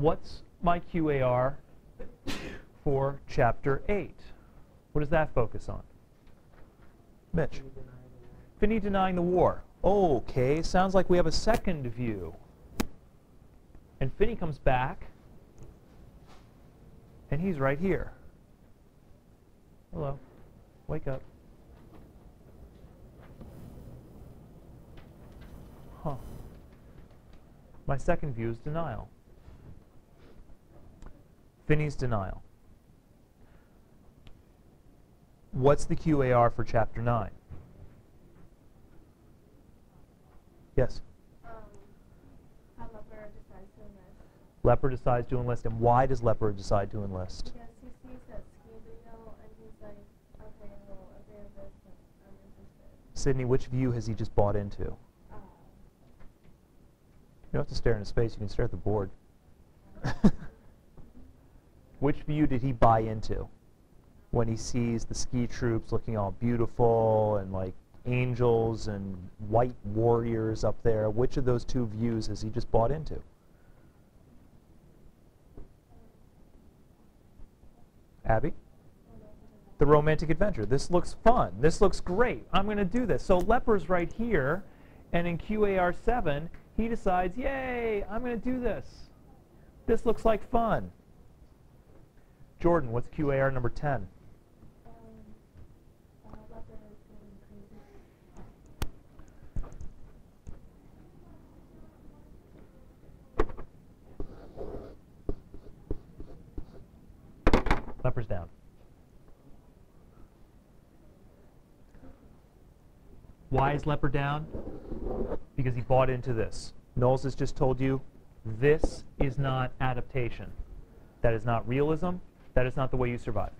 What's my QAR for Chapter 8? What does that focus on? Mitch? Finney denying the war. Okay, sounds like we have a second view. And Finney comes back, and he's right here. Hello. Wake up. Huh. My second view is denial. Finney's denial. What's the QAR for Chapter 9? Yes? How Leper decides to enlist. Leper decides to enlist. And why does Leper decide to enlist? Because he sees that ski video and he's like, okay, well, if they have this, then I'm interested. Sydney, which view has he just bought into? You don't have to stare into space. You can stare at the board. Which view did he buy into when he sees the ski troops looking all beautiful and like angels and white warriors up there? Which of those two views has he just bought into? Abby? The romantic adventure. This looks fun. This looks great. I'm going to do this. So Leper's right here, and in QAR 7, he decides, yay, I'm going to do this. This looks like fun. Jordan, what's QAR number 10? Leper's down. Why is Leper down? Because he bought into this. Knowles has just told you this is not adaptation. That is not realism. That is not the way you survive.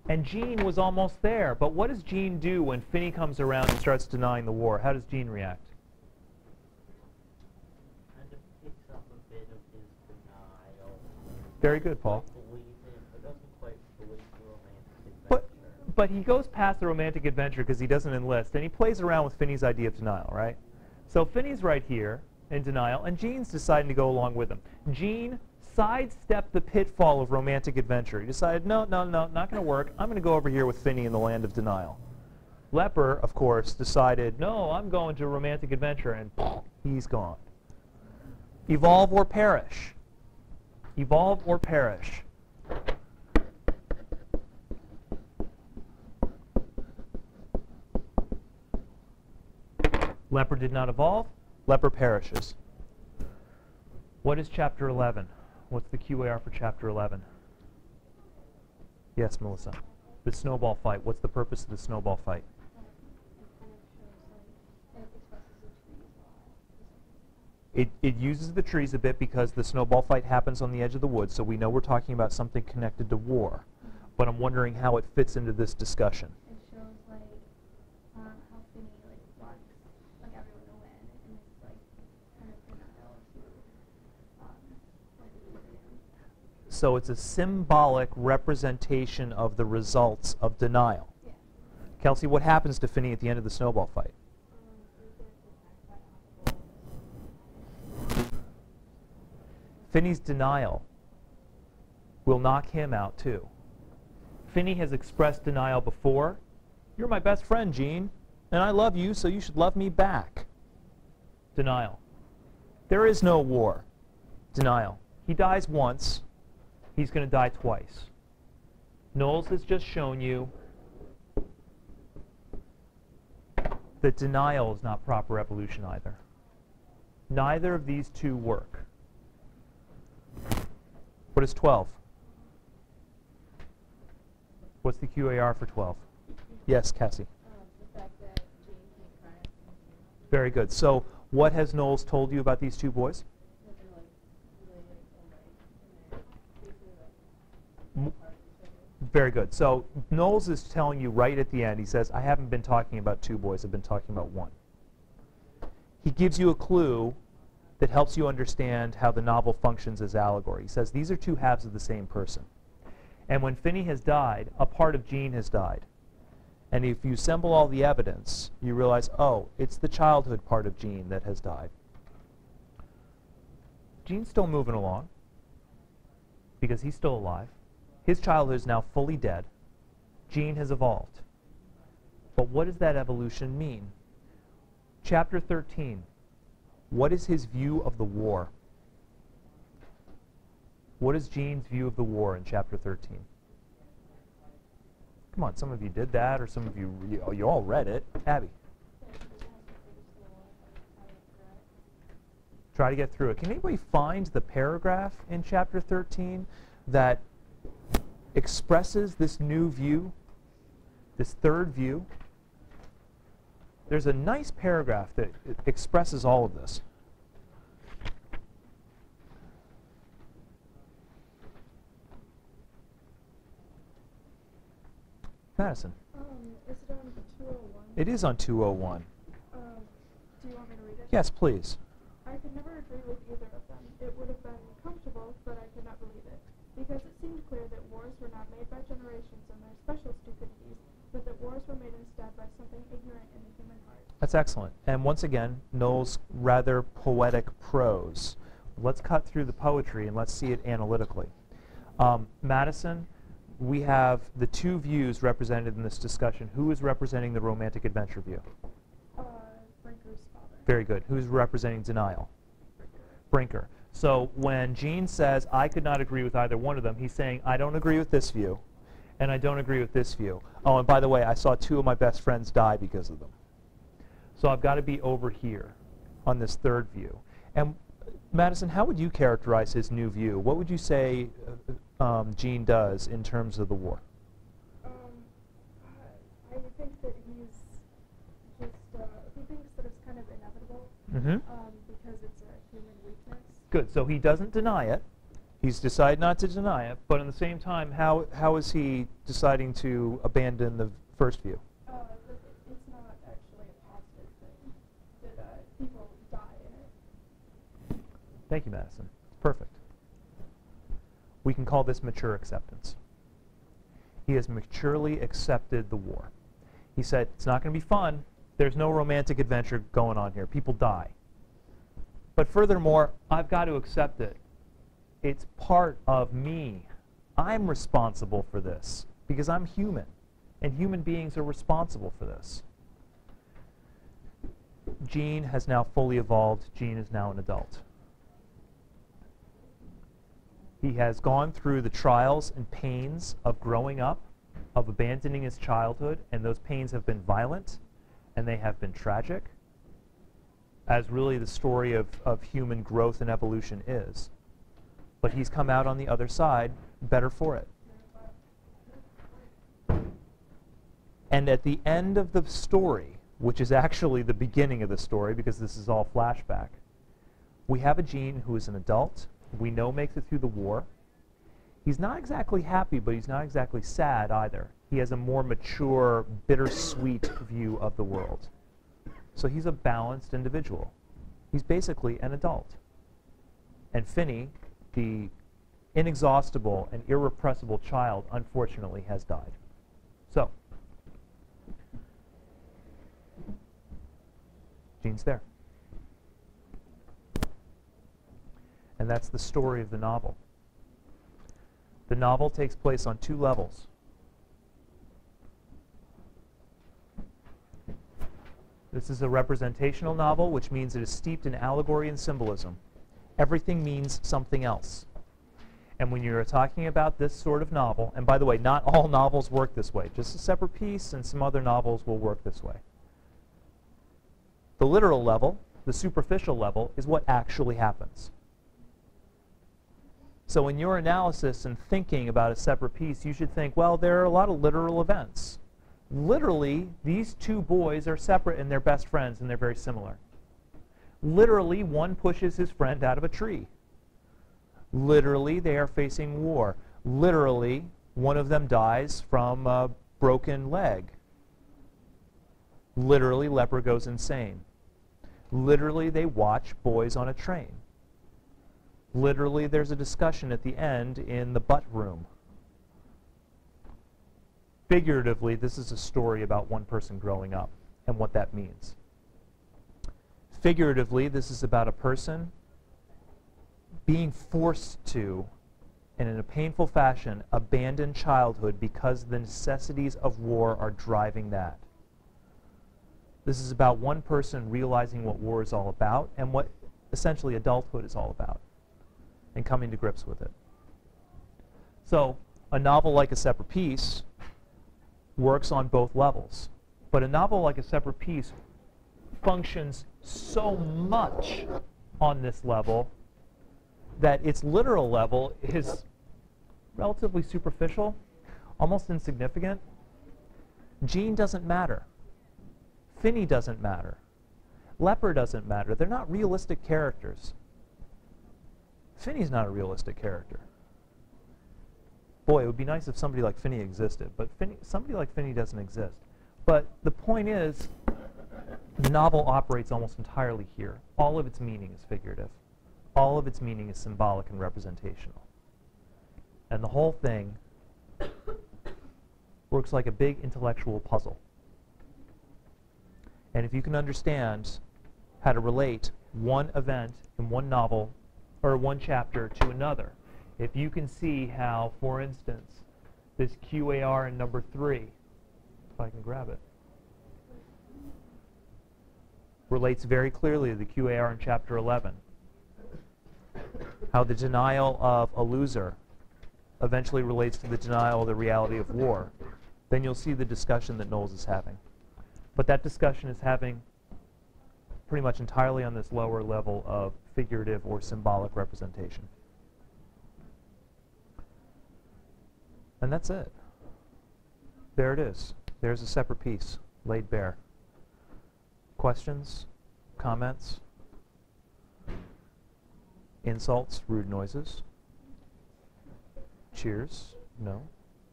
And Jean was almost there. But what does Jean do when Finney comes around and starts denying the war? How does Jean react? Kind of picks up a bit of his denial. Very good, Paul. But he goes past the romantic adventure because he doesn't enlist, and he plays around with Finney's idea of denial, right? So Finney's right here in denial, and Jean's deciding to go along with him. Jean sidestepped the pitfall of romantic adventure. He decided, no, not going to work. I'm going to go over here with Finney in the land of denial. Leper, of course, decided, no, I'm going to romantic adventure, and he's gone. Evolve or perish. Evolve or perish. Leper did not evolve. Leper perishes. What is Chapter 11? What's the QAR for Chapter 11? Yes, Melissa. The snowball fight. What's the purpose of the snowball fight? It uses the trees a bit because the snowball fight happens on the edge of the woods, so we know we're talking about something connected to war. But I'm wondering how it fits into this discussion. It shows like how Finney wants everyone to win, and it's kind of denial to So it's a symbolic representation of the results of denial. Yeah. Kelsey, what happens to Finney at the end of the snowball fight? Finney's denial will knock him out too. Finney has expressed denial before. You're my best friend, Jean, and I love you, so you should love me back. Denial. There is no war. Denial. He dies once. He's going to die twice. Knowles has just shown you that denial is not proper evolution either. Neither of these two work. What is 12? What's the QAR for 12? Yes, Cassie. the fact that Jean can't cry. Very good. So what has Knowles told you about these two boys? Very good. So Knowles is telling you right at the end, he says, I haven't been talking about two boys, I've been talking about one. He gives you a clue that helps you understand how the novel functions as allegory. He says these are two halves of the same person. And when Finney has died, a part of Jean has died. And if you assemble all the evidence, you realize, oh, it's the childhood part of Jean that has died. Gene's still moving along because he's still alive. His childhood is now fully dead. Gene has evolved. But what does that evolution mean? Chapter 13. What is his view of the war? What is Gene's view of the war in chapter 13? Come on, some of you did that, or some of you all read it. Abby. Try to get through it. Can anybody find the paragraph in chapter 13 that expresses this new view, this third view? There's a nice paragraph that expresses all of this. Madison. Is it on 201? It is on 201. Do you want me to read it? Yes, please. I could never agree with either of them. It would have been comfortable, but I could not believe it. Because it seemed clear that wars were not made by generations and their special stupidities, but that wars were made instead by something ignorant in the human heart. That's excellent. And once again, Knowles' rather poetic prose. Let's cut through the poetry and let's see it analytically. Madison, we have the two views represented in this discussion. Who is representing the romantic adventure view? Brinker's father. Very good. Who's representing denial? Brinker. So when Gene says, I could not agree with either one of them, he's saying, I don't agree with this view, and I don't agree with this view. Oh, and by the way, I saw two of my best friends die because of them. So I've got to be over here on this third view. And Madison, how would you characterize his new view? What would you say Gene does in terms of the war? I think that he's just, he thinks that it's kind of inevitable because it's a human weakness. Good. So he doesn't deny it. He's decided not to deny it. But at the same time, how is he deciding to abandon the first view? It's not actually a positive thing that people die in it. Thank you, Madison. Perfect. We can call this mature acceptance. He has maturely accepted the war. He said, it's not going to be fun. There's no romantic adventure going on here. People die. But furthermore, I've got to accept it. It's part of me. I'm responsible for this because I'm human, and human beings are responsible for this. Gene has now fully evolved. Gene is now an adult. He has gone through the trials and pains of growing up, of abandoning his childhood, and those pains have been violent, and they have been tragic, as really the story of human growth and evolution is. But he's come out on the other side better for it. And at the end of the story, which is actually the beginning of the story because this is all flashback, we have a Gene who is an adult, we know makes it through the war. He's not exactly happy, but he's not exactly sad either. He has a more mature, bittersweet view of the world. So he's a balanced individual. He's basically an adult. And Finney, the inexhaustible and irrepressible child, unfortunately has died. So, Gene's there. And that's the story of the novel. The novel takes place on two levels. This is a representational novel, which means it is steeped in allegory and symbolism. Everything means something else. And when you're talking about this sort of novel, and by the way, not all novels work this way. Just a separate piece and some other novels will work this way. The literal level, the superficial level, is what actually happens. So in your analysis and thinking about a separate piece, you should think, well, there are a lot of literal events. Literally, these two boys are separate and they're best friends and they're very similar. Literally, one pushes his friend out of a tree. Literally, they are facing war. Literally, one of them dies from a broken leg. Literally, leper goes insane. Literally, they watch boys on a train. Literally, there's a discussion at the end in the butt room. Figuratively, this is a story about one person growing up and what that means. Figuratively, this is about a person being forced to, and in a painful fashion, abandon childhood because the necessities of war are driving that. This is about one person realizing what war is all about and what essentially adulthood is all about, and coming to grips with it. So a novel like A Separate Piece works on both levels. But a novel like A Separate Piece functions so much on this level that its literal level is relatively superficial, almost insignificant. Jean doesn't matter. Finney doesn't matter. Leper doesn't matter. They're not realistic characters. Finney's not a realistic character. Boy, it would be nice if somebody like Finney existed, but somebody like Finney doesn't exist. But the point is, the novel operates almost entirely here. All of its meaning is figurative. All of its meaning is symbolic and representational. And the whole thing works like a big intellectual puzzle. And if you can understand how to relate one event in one novel or one chapter to another, if you can see how, for instance, this QAR in number 3, if I can grab it, relates very clearly to the QAR in chapter 11, how the denial of a loser eventually relates to the denial of the reality of war, then you'll see the discussion that Knowles is having. But that discussion is having pretty much entirely on this lower level of figurative or symbolic representation. And that's it. There it is. There's A Separate Piece, laid bare. Questions? Comments? Insults? Rude noises? Cheers? No?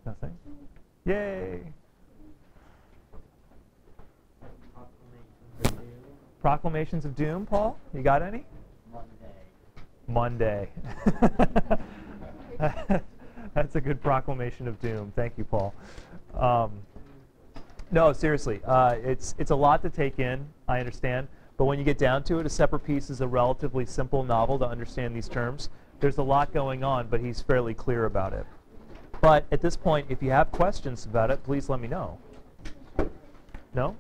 Nothing? Yay! Proclamations of Doom, Paul? You got any? Monday. That's a good proclamation of doom. Thank you, Paul. No, seriously, it's a lot to take in, I understand. But when you get down to it, A Separate Piece is a relatively simple novel to understand these terms. There's a lot going on, but he's fairly clear about it. But at this point, if you have questions about it, please let me know. No?